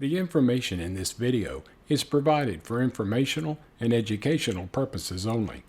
The information in this video is provided for informational and educational purposes only.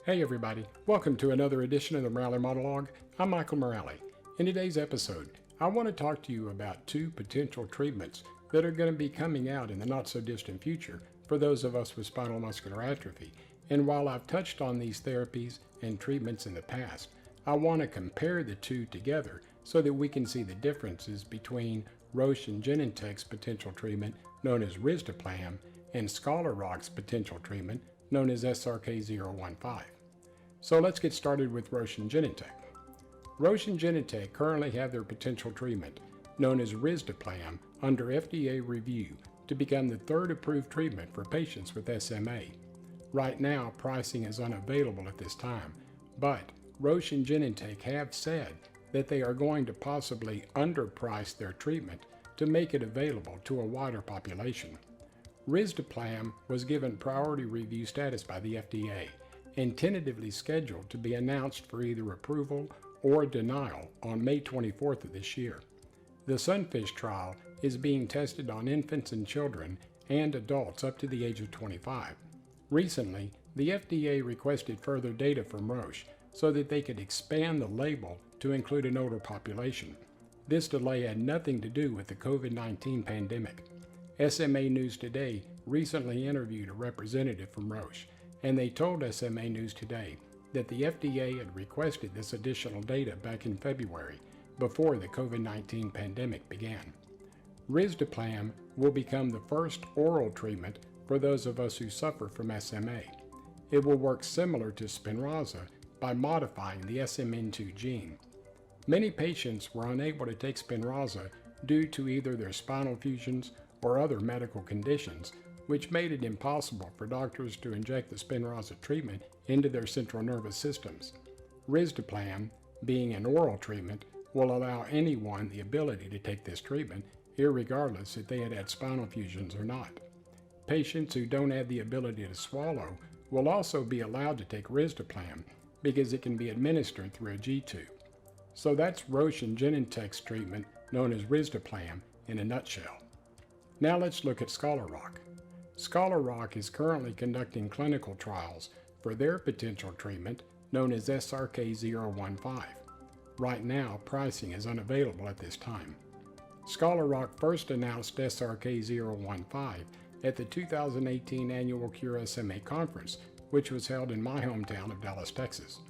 Hey everybody, welcome to another edition of the Morale Monologue. I'm Michael Morale. In today's episode, I want to talk to you about two potential treatments that are going to be coming out in the not so distant future for those of us with spinal muscular atrophy. And while I've touched on these therapies and treatments in the past, I want to compare the two together so that we can see the differences between Roche and Genentech's potential treatment, known as Risdiplam, and Scholar Rock's potential treatment, known as SRK-015. So let's get started with Roche and Genentech. Roche and Genentech currently have their potential treatment, known as Risdiplam, under FDA review to become the third approved treatment for patients with SMA. Right now, pricing is unavailable at this time, but Roche and Genentech have said that they are going to possibly underprice their treatment to make it available to a wider population. Risdiplam was given priority review status by the FDA and tentatively scheduled to be announced for either approval or denial on May 24th of this year. The Sunfish trial is being tested on infants and children and adults up to the age of 25. Recently, the FDA requested further data from Roche so that they could expand the label to include an older population. This delay had nothing to do with the COVID-19 pandemic. SMA News Today recently interviewed a representative from Roche, and they told SMA News Today that the FDA had requested this additional data back in February, before the COVID-19 pandemic began. Risdiplam will become the first oral treatment for those of us who suffer from SMA. It will work similar to Spinraza by modifying the SMN2 gene. Many patients were unable to take Spinraza due to either their spinal fusions or other medical conditions, which made it impossible for doctors to inject the Spinraza treatment into their central nervous systems. Risdiplam, being an oral treatment, will allow anyone the ability to take this treatment, irregardless if they had spinal fusions or not. Patients who don't have the ability to swallow will also be allowed to take Risdiplam because it can be administered through a G-tube. So that's Roche and Genentech's treatment, known as Risdiplam, in a nutshell. Now let's look at Scholar Rock. Scholar Rock is currently conducting clinical trials for their potential treatment, known as SRK-015. Right now, pricing is unavailable at this time. Scholar Rock first announced SRK-015 at the 2018 Annual Cure SMA Conference, which was held in my hometown of Dallas, Texas.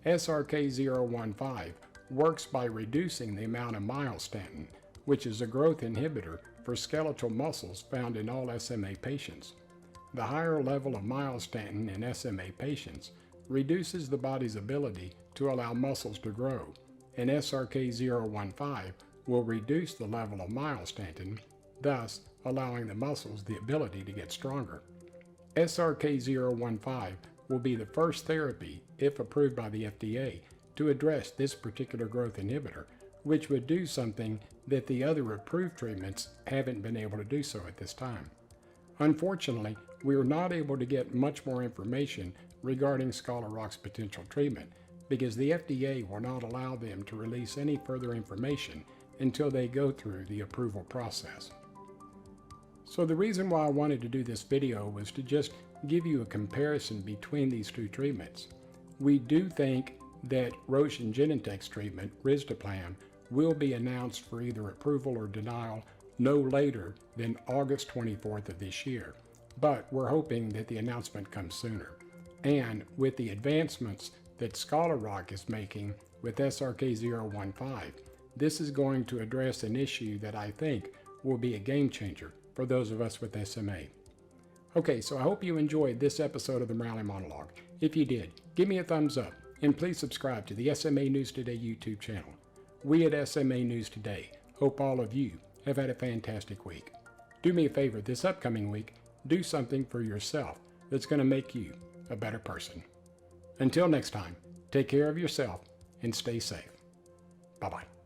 SRK-015 works by reducing the amount of myostatin, which is a growth inhibitor for skeletal muscles found in all SMA patients. The higher level of myostatin in SMA patients reduces the body's ability to allow muscles to grow, and SRK-015 will reduce the level of myostatin, thus allowing the muscles the ability to get stronger. SRK-015 will be the first therapy, if approved by the FDA, to address this particular growth inhibitor, which would do something that the other approved treatments haven't been able to do so at this time. Unfortunately, we are not able to get much more information regarding Scholar Rock's potential treatment because the FDA will not allow them to release any further information until they go through the approval process. So the reason why I wanted to do this video was to just give you a comparison between these two treatments. We do think that Roche and Genentech's treatment, Risdiplam, will be announced for either approval or denial no later than August 24th of this year. But we're hoping that the announcement comes sooner. And with the advancements that Scholar Rock is making with SRK-015, this is going to address an issue that I think will be a game changer for those of us with SMA. Okay, so I hope you enjoyed this episode of the Morale Monologue. If you did, give me a thumbs up and please subscribe to the SMA News Today YouTube channel. We at SMA News Today hope all of you have had a fantastic week. Do me a favor this upcoming week, do something for yourself that's going to make you a better person. Until next time, take care of yourself and stay safe. Bye-bye.